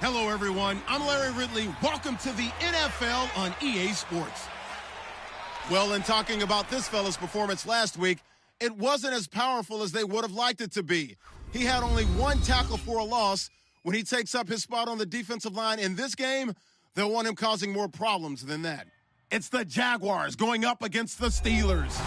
Hello, everyone. I'm Larry Ridley. Welcome to the NFL on EA Sports. Well, in talking about this fella's performance last week, it wasn't as powerful as they would have liked it to be. He had only one tackle for a loss. When he takes up his spot on the defensive line in this game, they'll want him causing more problems than that. It's the Jaguars going up against the Steelers.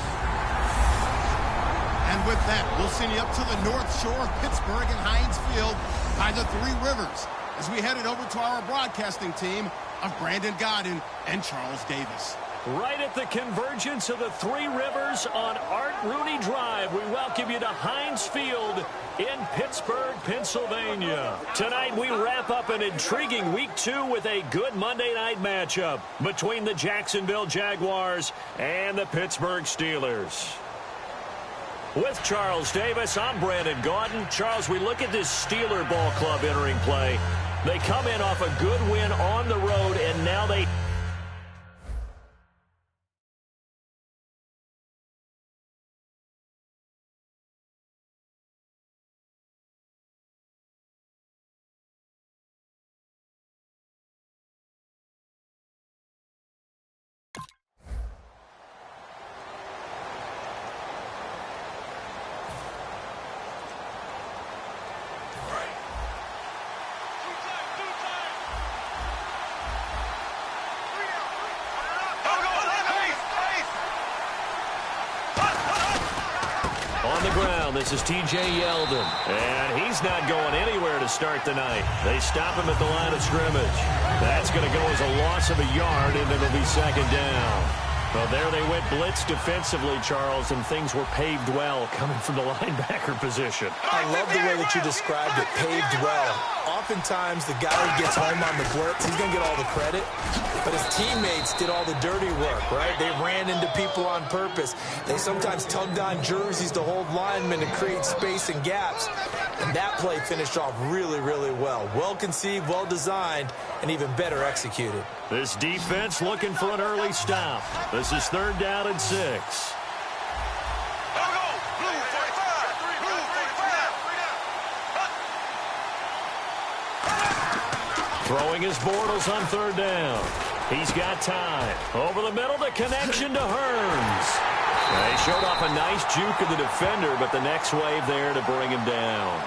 And with that, we'll send you up to the North Shore of Pittsburgh and Heinz Field by the Three Rivers as we headed over to our broadcasting team of Brandon Godden and Charles Davis. Right at the convergence of the Three Rivers on Art Rooney Drive, we welcome you to Heinz Field in Pittsburgh, Pennsylvania. Tonight, we wrap up an intriguing Week 2 with a good Monday night matchup between the Jacksonville Jaguars and the Pittsburgh Steelers. With Charles Davis, I'm Brandon Gaudin. Charles, we look at this Steeler ball club entering play. They come in off a good win on the road, and now they... On the ground, this is T.J. Yeldon, and he's not going anywhere to start the night. They stop him at the line of scrimmage. That's going to go as a loss of a yard, and it'll be second down. Well, there they went blitz defensively, Charles, and things were paved well coming from the linebacker position. I love the way that you described it, paved well. Oftentimes, the guy who gets home on the blitz, he's going to get all the credit, but his teammates did all the dirty work, right? They ran into people on purpose. They sometimes tugged on jerseys to hold linemen to create space and gaps, and that play finished off really, really well. Well-conceived, well-designed, and even better executed. This defense looking for an early stop. This is 3rd down and 6. Throwing his Bortles on 3rd down. He's got time. Over the middle, the connection to Hearns. They showed off a nice juke of the defender, but the next wave there to bring him down.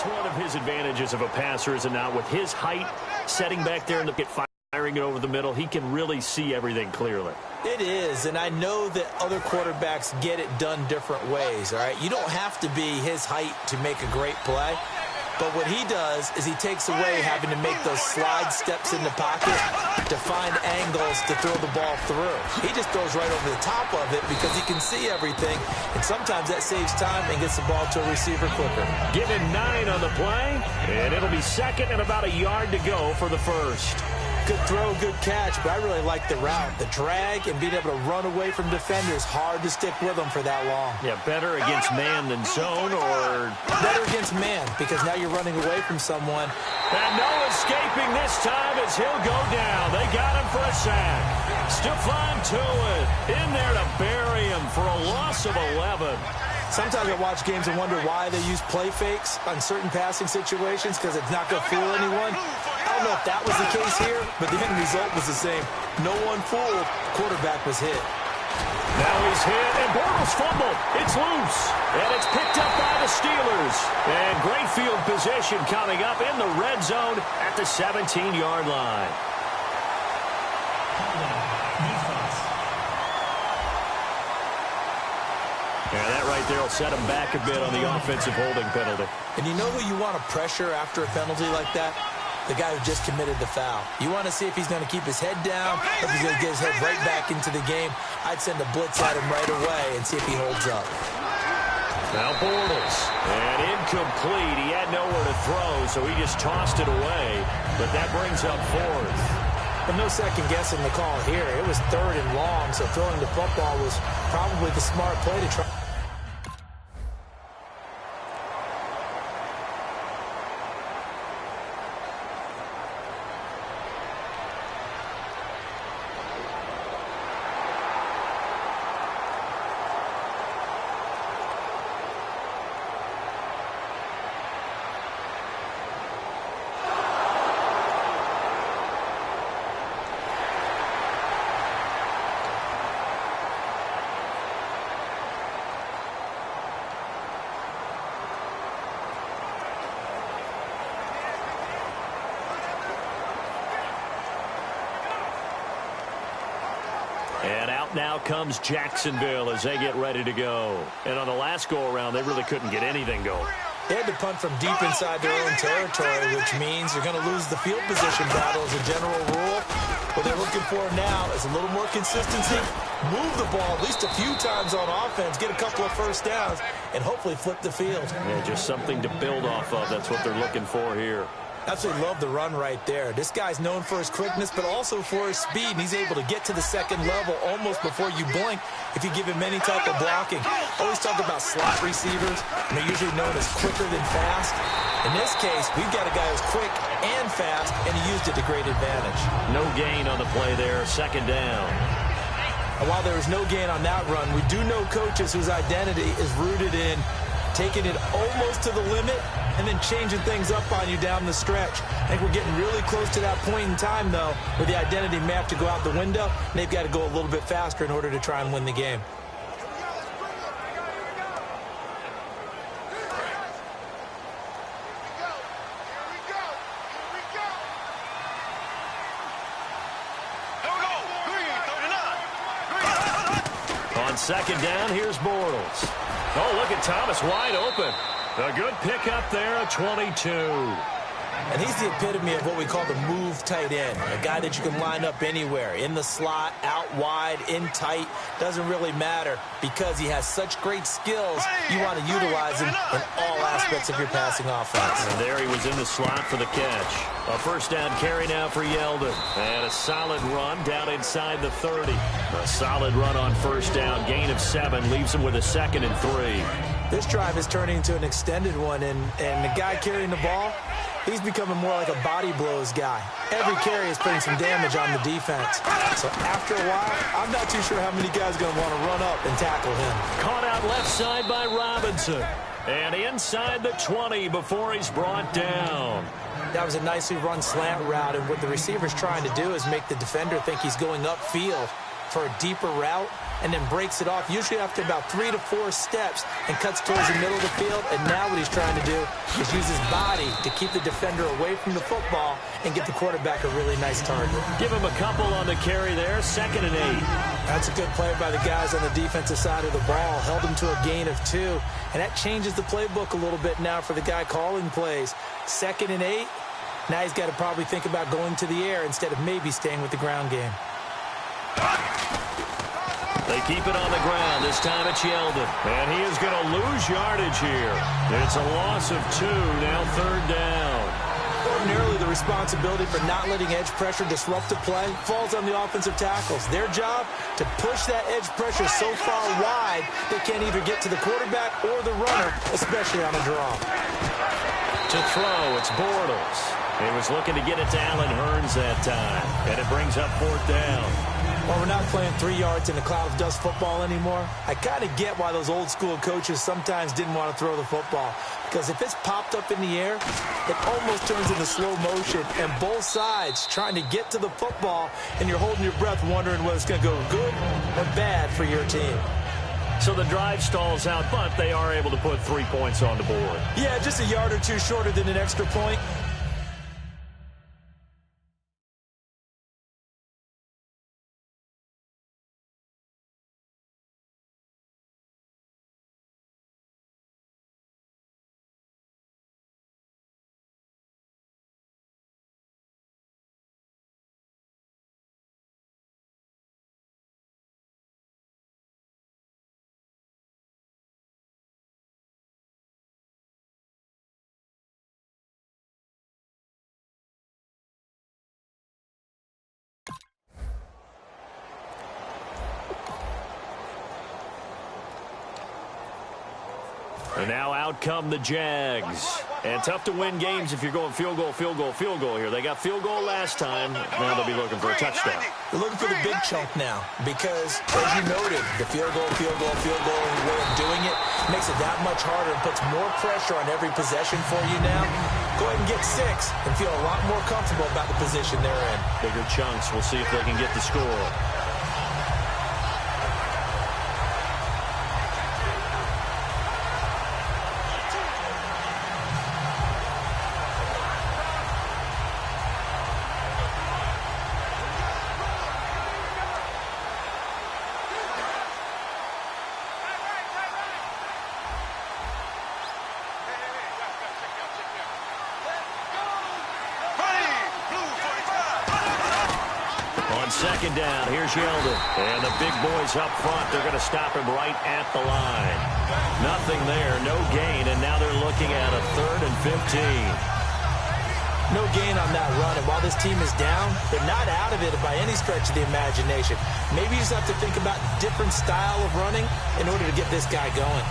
One of his advantages of a passer is now with his height, setting back there and firing it over the middle, he can really see everything clearly. It is, and I know that other quarterbacks get it done different ways, all right? You don't have to be his height to make a great play, but what he does is he takes away having to make those slide steps in the pocket to find angles to throw the ball through. He just throws right over the top of it because he can see everything, and sometimes that saves time and gets the ball to a receiver quicker. Give him 9 on the play, and it'll be second and about a yard to go for the first. Good throw, good catch, but I really like the route. The drag and being able to run away from defenders, hard to stick with them for that long. Yeah, better against man than zone, or... Better against man, because now you're running away from someone. And no escaping this time as he'll go down. They got him for a sack. Stephon Tuitt in there to bury him for a loss of 11. Sometimes I watch games and wonder why they use play fakes on certain passing situations because it's not going to fool anyone. I'll don't know if that was the case here, but the end result was the same. No one fooled. Quarterback was hit. Now he's hit, and Bortles fumbled. It's loose, and it's picked up by the Steelers. And great field position coming up in the red zone at the 17-yard line. And that right there will set him back a bit on the offensive holding penalty. And you know who you want to pressure after a penalty like that? The guy who just committed the foul. You want to see if he's going to keep his head down, or if he's going to get his head right back into the game. I'd send a blitz at him right away and see if he holds up. Now Bortles, and incomplete. He had nowhere to throw, so he just tossed it away. But that brings up fourth. But no second guessing the call here. It was 3rd and long, so throwing the football was probably the smart play to try. And out now comes Jacksonville as they get ready to go. And on the last go-around, they really couldn't get anything going. They had to punt from deep inside their own territory, which means they're going to lose the field position battle as a general rule. What they're looking for now is a little more consistency, move the ball at least a few times on offense, get a couple of first downs, and hopefully flip the field. Yeah, just something to build off of. That's what they're looking for here. Absolutely love the run right there. This guy's known for his quickness, but also for his speed, and he's able to get to the second level almost before you blink if you give him any type of blocking. Always talk about slot receivers, and they're usually known as quicker than fast. In this case, we've got a guy who's quick and fast, and he used it to great advantage. No gain on the play there, second down. And while there was no gain on that run, we do know coaches whose identity is rooted in taking it almost to the limit and then changing things up on you down the stretch. I think we're getting really close to that point in time, though, where the identity may have to go out the window, and they've got to go a little bit faster in order to try and win the game. On second down, here's Bortles. Oh, look at Thomas wide open. A good pickup there at 22. And he's the epitome of what we call the move tight end, a guy that you can line up anywhere, in the slot, out wide, in tight, doesn't really matter because he has such great skills. You want to utilize him in all aspects of your passing offense. And there he was in the slot for the catch. A first down carry now for Yeldon. And a solid run down inside the 30. A solid run on first down, gain of 7, leaves him with a 2nd and 3. This drive is turning into an extended one, and the guy carrying the ball, he's becoming more like a body blows guy. Every carry is putting some damage on the defense. So after a while, I'm not too sure how many guys are going to want to run up and tackle him. Caught out left side by Robinson. And inside the 20 before he's brought down. That was a nicely run slant route, and what the receiver's trying to do is make the defender think he's going upfield for a deeper route, and then breaks it off, usually after about 3 to 4 steps, and cuts towards the middle of the field. And now what he's trying to do is use his body to keep the defender away from the football and get the quarterback a really nice target. Give him a couple on the carry there, 2nd and 8. That's a good play by the guys on the defensive side of the ball. Held him to a gain of 2, and that changes the playbook a little bit now for the guy calling plays. 2nd and 8. Now he's got to probably think about going to the air instead of maybe staying with the ground game. They keep it on the ground. This time it's Yeldon. And he is going to lose yardage here. It's a loss of 2, now 3rd down. Ordinarily, the responsibility for not letting edge pressure disrupt the play falls on the offensive tackles. Their job to push that edge pressure so far wide they can't either get to the quarterback or the runner, especially on a draw. To throw, it's Bortles. He was looking to get it to Allen Hurns that time, and it brings up 4th down. Well, we're not playing 3 yards in a cloud of dust football anymore. I kind of get why those old school coaches sometimes didn't want to throw the football. Because if it's popped up in the air, it almost turns into slow motion. And both sides trying to get to the football, and you're holding your breath wondering whether it's going to go good or bad for your team. So the drive stalls out, but they are able to put 3 points on the board. Yeah, just a yard or two shorter than an extra point. And now out come the Jags. And tough to win games if you're going field goal, field goal, field goal here. They got field goal last time. Now they'll be looking for a touchdown. They're looking for the big chunk now because, as you noted, the field goal way of doing it makes it that much harder and puts more pressure on every possession for you now. Go ahead and get 6 and feel a lot more comfortable about the position they're in. Bigger chunks. We'll see if they can get the score. Second down, here's Yeldon. And the big boys up front, they're going to stop him right at the line. Nothing there, no gain, and now they're looking at a 3rd and 15. No gain on that run, and while this team is down, they're not out of it by any stretch of the imagination. Maybe you just have to think about a different style of running in order to get this guy going.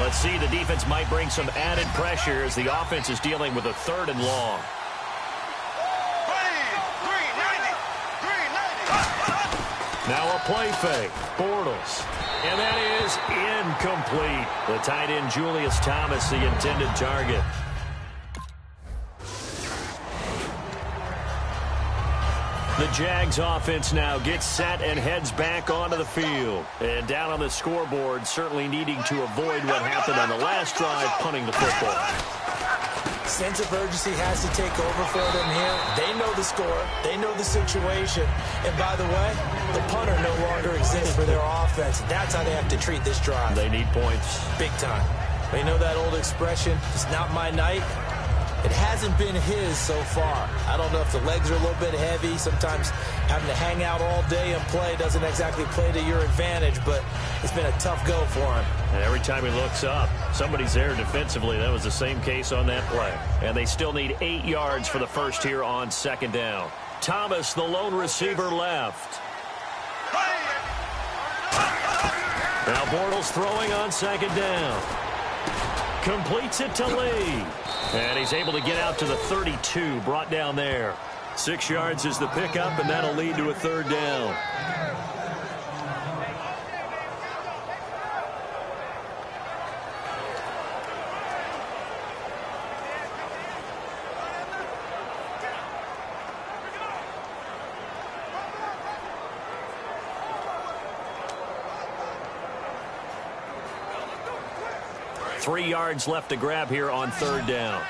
Let's see, the defense might bring some added pressure as the offense is dealing with a 3rd and long. Now a play fake. Bortles. And that is incomplete. The tight end Julius Thomas, the intended target. The Jags offense now gets set and heads back onto the field. And down on the scoreboard, certainly needing to avoid what happened on the last drive, punting the football. Sense of urgency has to take over for them here. They know the score. They know the situation. And by the way, the punter no longer exists for their offense. That's how they have to treat this drive. They need points. Big time. They know that old expression, it's not my night. It hasn't been his so far. I don't know if the legs are a little bit heavy. Sometimes having to hang out all day and play doesn't exactly play to your advantage, but it's been a tough go for him. And every time he looks up, somebody's there defensively. That was the same case on that play. And they still need 8 yards for the first here on 2nd down. Thomas, the lone receiver, left. Now Bortles throwing on 2nd down. Completes it to Lee. And he's able to get out to the 32, brought down there. 6 yards is the pickup, and that'll lead to a 3rd down. Three yards left to grab here on 3rd down.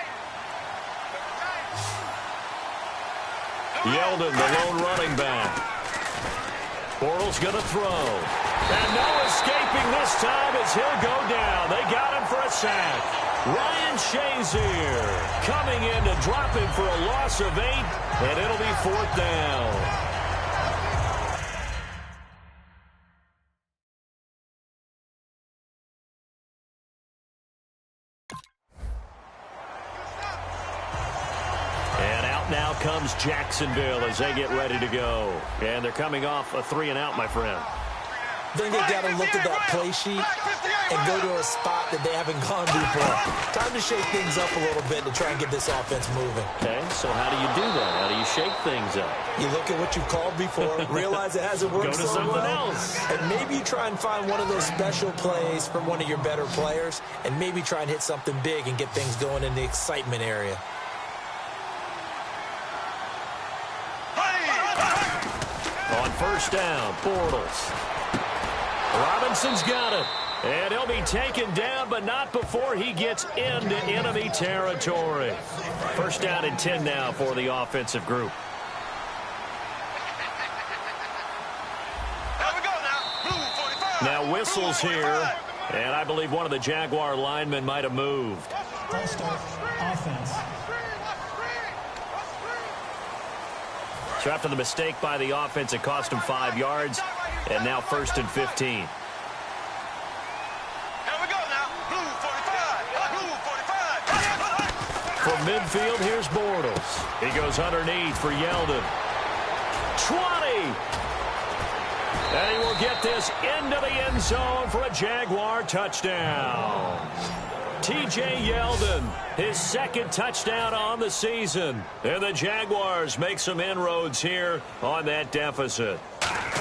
Yeldon, the lone running back. Bortles going to throw. And no escaping this time as he'll go down. They got him for a sack. Ryan Shazier coming in to drop him for a loss of 8, and it'll be 4th down. Now comes Jacksonville as they get ready to go. And they're coming off a 3-and-out, my friend. I think they got to look at that play sheet and go to a spot that they haven't gone before. Time to shake things up a little bit to try and get this offense moving. Okay, so how do you do that? How do you shake things up? You look at what you've called before, realize it hasn't worked Go to so something well, else. and maybe you try and find one of those special plays from one of your better players, and maybe try and hit something big and get things going in the excitement area. On first down, Bortles. Robinson's got it. And he'll be taken down, but not before he gets into enemy territory. First down and 10 now for the offensive group. Now whistles here, and I believe one of the Jaguar linemen might have moved. False start, offense. So after the mistake by the offense, it cost him 5 yards, and now first and 15. From midfield, here's Bortles. He goes underneath for Yeldon. 20! And he will get this into the end zone for a Jaguar touchdown. T.J. Yeldon, his second touchdown on the season. And the Jaguars make some inroads here on that deficit.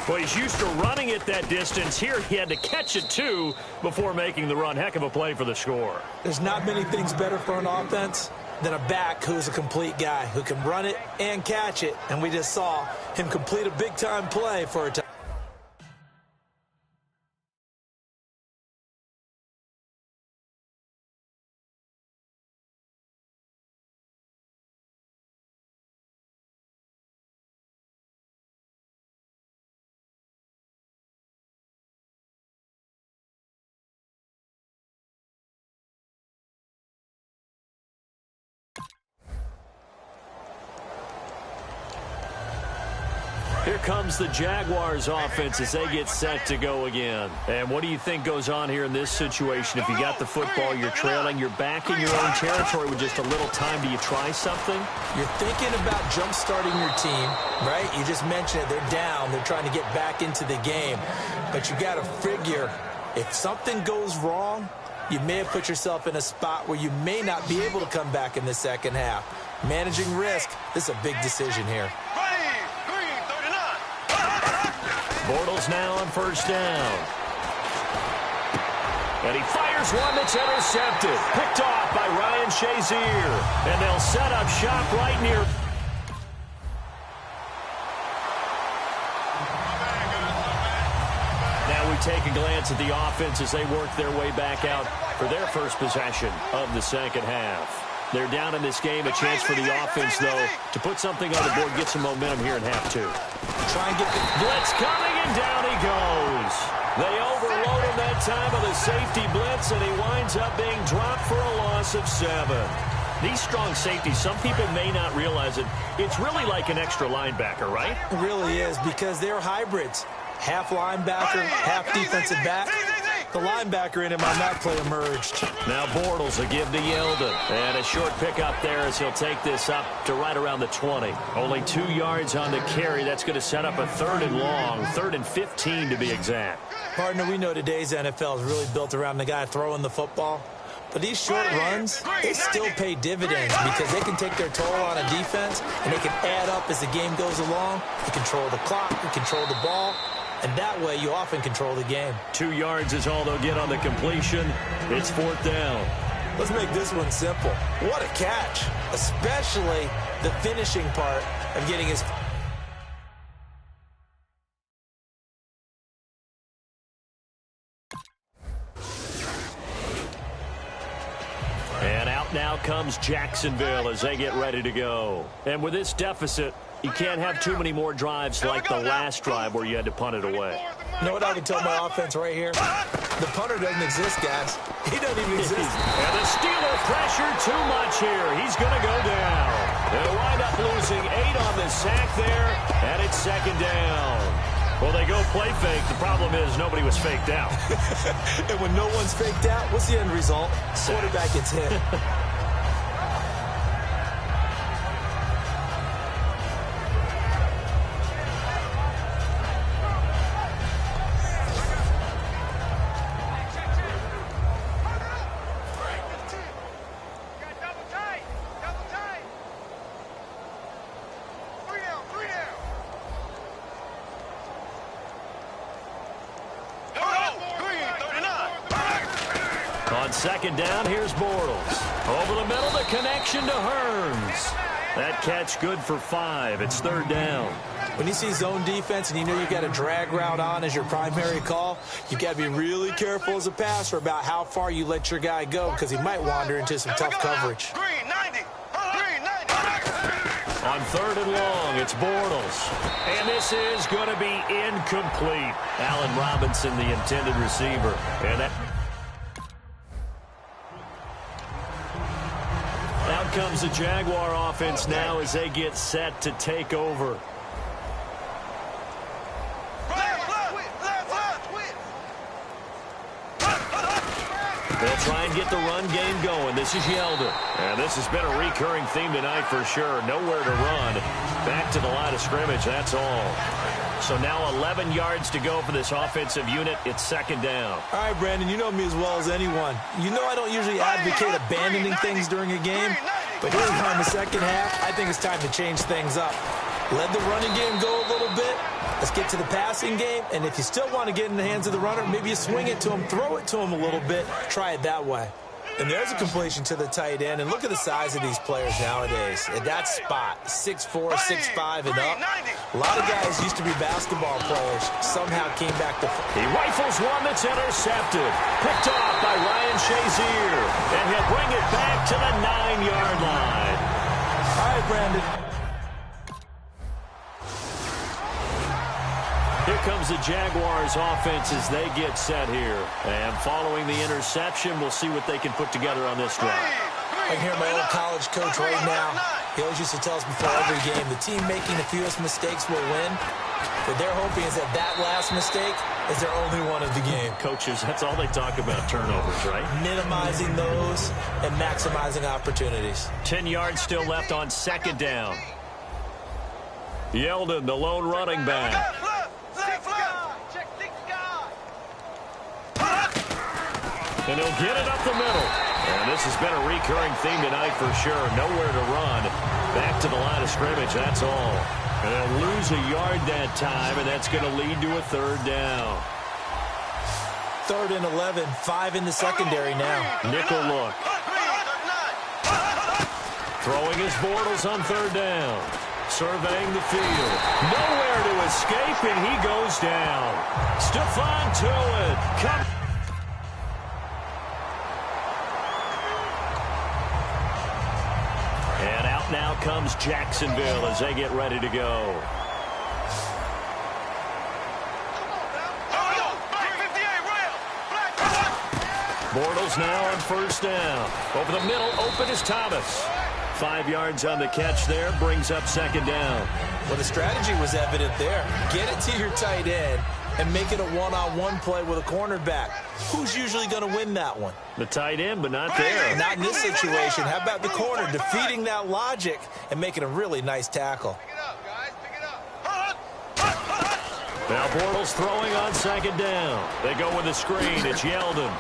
Well, he's used to running it that distance. Here he had to catch it, too, before making the run. Heck of a play for the score. There's not many things better for an offense than a back who's a complete guy who can run it and catch it. And we just saw him complete a big-time play for a touchdown. Here comes the Jaguars offense as they get set to go again. And what do you think goes on here in this situation? If you got the football, you're trailing, you're back in your own territory with just a little time. Do you try something? You're thinking about jump-starting your team, right? You just mentioned it. They're down. They're trying to get back into the game. But you got to figure, if something goes wrong, you may have put yourself in a spot where you may not be able to come back in the second half. Managing risk, this is a big decision here. Bortles now on first down. And he fires one that's intercepted. Picked off by Ryan Shazier. And they'll set up shop right near. Now we take a glance at the offense as they work their way back out for their first possession of the second half. They're down in this game. A chance for the offense, though, to put something on the board, get some momentum here in half two. Try and get the blitz coming, and down he goes. They overload him that time with a safety blitz, and he winds up being dropped for a loss of 7. These strong safeties, some people may not realize it. It's really like an extra linebacker, right? It really is, because they're hybrids. Half linebacker, half defensive back. The linebacker in him on that play emerged. Now Bortles will give to Yeldon. And a short pickup there as he'll take this up to right around the 20. Only 2 yards on the carry. That's going to set up a 3rd and long, 3rd and 15 to be exact. Partner, we know today's NFL is really built around the guy throwing the football. But these short runs, they still pay dividends because they can take their toll on a defense and they can add up as the game goes along. You control the clock, you control the ball. And that way, you often control the game. 2 yards is all they'll get on the completion. It's 4th down. Let's make this one simple. What a catch, especially the finishing part of getting his... And out now comes Jacksonville as they get ready to go. And with this deficit, you can't have too many more drives like the last drive where you had to punt it away. You know what I can tell my offense right here? The punter doesn't exist, guys. He doesn't even exist. And the Steeler pressure too much here. He's going to go down. They'll wind up losing 8 on the sack there, and it's 2nd down. Well, they go play fake. The problem is nobody was faked out. And when no one's faked out, what's the end result? Quarterback gets hit. On second down, here's Bortles. Over the middle, the connection to Hearns. That catch good for 5. It's third down. When you see zone defense and you know you've got a drag route on as your primary call, you've got to be really careful as a passer about how far you let your guy go because he might wander into some tough coverage. On third and long, it's Bortles. And this is going to be incomplete. Allen Robinson, the intended receiver. And that... Out comes the Jaguar offense now as they get set to take over. They'll try and get the run game going. This is Yeldon. And this has been a recurring theme tonight for sure. Nowhere to run. Back to the line of scrimmage, that's all. So now 11 yards to go for this offensive unit. It's second down. All right, Brandon, you know me as well as anyone. You know I don't usually advocate abandoning things during a game. But here we are in the second half. I think it's time to change things up. Let the running game go a little bit. Let's get to the passing game. And if you still want to get in the hands of the runner, maybe you swing it to him, throw it to him a little bit. Try it that way. And there's a completion to the tight end. And look at the size of these players nowadays. At that spot, 6'4", 6'5", and up. A lot of guys used to be basketball players. Somehow came back to... He rifles one that's intercepted. Picked off by Ryan Shazier. And he'll bring it back to the 9-yard line. All right, Brandon. Here comes the Jaguars offense as they get set here. And following the interception, we'll see what they can put together on this drive. I can hear my old college coach right now. He always used to tell us before every game, the team making the fewest mistakes will win. What they're hoping is that that last mistake is their only one of the game. Coaches, that's all they talk about, turnovers, right? Minimizing those and maximizing opportunities. 10 yards still left on second down. Yeldon, the lone running back. And he'll get it up the middle. And this has been a recurring theme tonight for sure. Nowhere to run. Back to the line of scrimmage, that's all. And they'll lose a yard that time, and that's going to lead to a third down. 3rd and 11, 5 in the secondary now. Nickel look. Throwing his Bortles on third down. Surveying the field. Nowhere to escape, and he goes down. Stephon Tuitt. And out now comes Jacksonville as they get ready to go. Bortles now on first down. Over the middle, open is Thomas. 5 yards on the catch there, brings up second down. Well, the strategy was evident there. Get it to your tight end and make it a one-on-one play with a cornerback. Who's usually going to win that one? The tight end, but not there. Not in this situation. How about the corner defeating that logic and making a really nice tackle? Now Bortles throwing on second down. They go with the screen. It's Yeldon.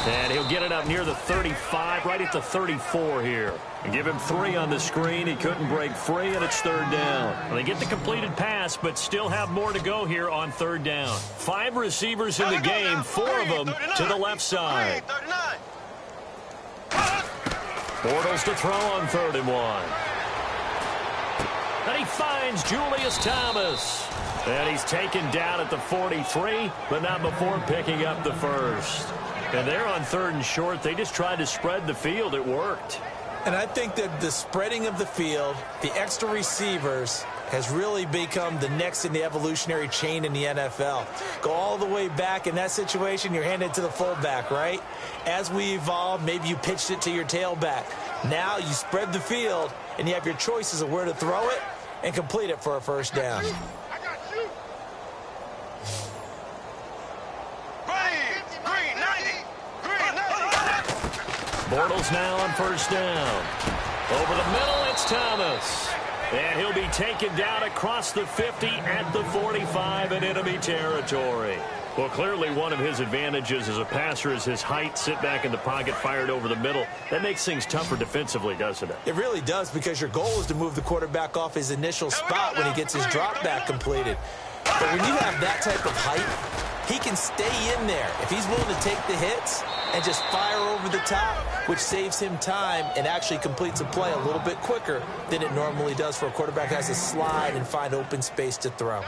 And he'll get it up near the 35, right at the 34 here. And give him 3 on the screen. He couldn't break free, and it's third down. Well, they get the completed pass, but still have more to go here on third down. 5 receivers in the game, 4 of them to the left side. Bortles to throw on 3rd and 1. And he finds Julius Thomas. And he's taken down at the 43, but not before picking up the first. And they're on 3rd and short. They just tried to spread the field. It worked. And I think that the spreading of the field, the extra receivers, has really become the next in the evolutionary chain in the NFL. Go all the way back in that situation, you're handed to the fullback, right? As we evolve, maybe you pitched it to your tailback. Now you spread the field, and you have your choices of where to throw it and complete it for a first down. Bortles now on first down. Over the middle, it's Thomas. And he'll be taken down across the 50 at the 45 in enemy territory. Well, clearly one of his advantages as a passer is his height. Sit back in the pocket, fired over the middle. That makes things tougher defensively, doesn't it? It really does, because your goal is to move the quarterback off his initial spot when he gets his drop back completed. But when you have that type of height, he can stay in there. If he's willing to take the hits and just fire over the top, which saves him time and actually completes a play a little bit quicker than it normally does for a quarterback who has to slide and find open space to throw.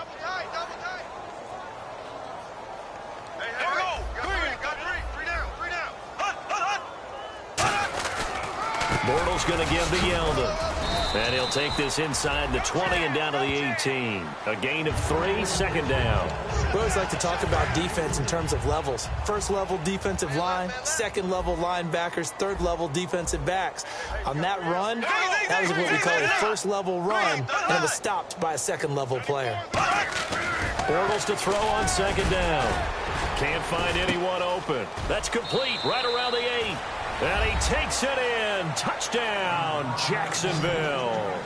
Bortles going to give to Yeldon. And he'll take this inside the 20 and down to the 18. A gain of 3, second down. We always like to talk about defense in terms of levels. First level defensive line, second level linebackers, third level defensive backs. On that run, that was what we call a first level run, and it was stopped by a second level player. Bortles to throw on second down. Can't find anyone open. That's complete right around the 8. And he takes it in. Touchdown, Jacksonville.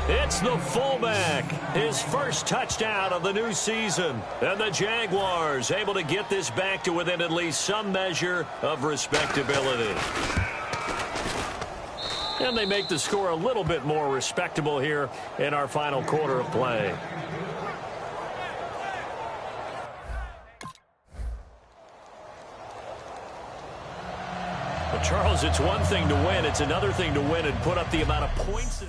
It's the fullback, his first touchdown of the new season. And the Jaguars able to get this back to within at least some measure of respectability. And they make the score a little bit more respectable here in our final quarter of play. Well, Charles, it's one thing to win. It's another thing to win and put up the amount of points that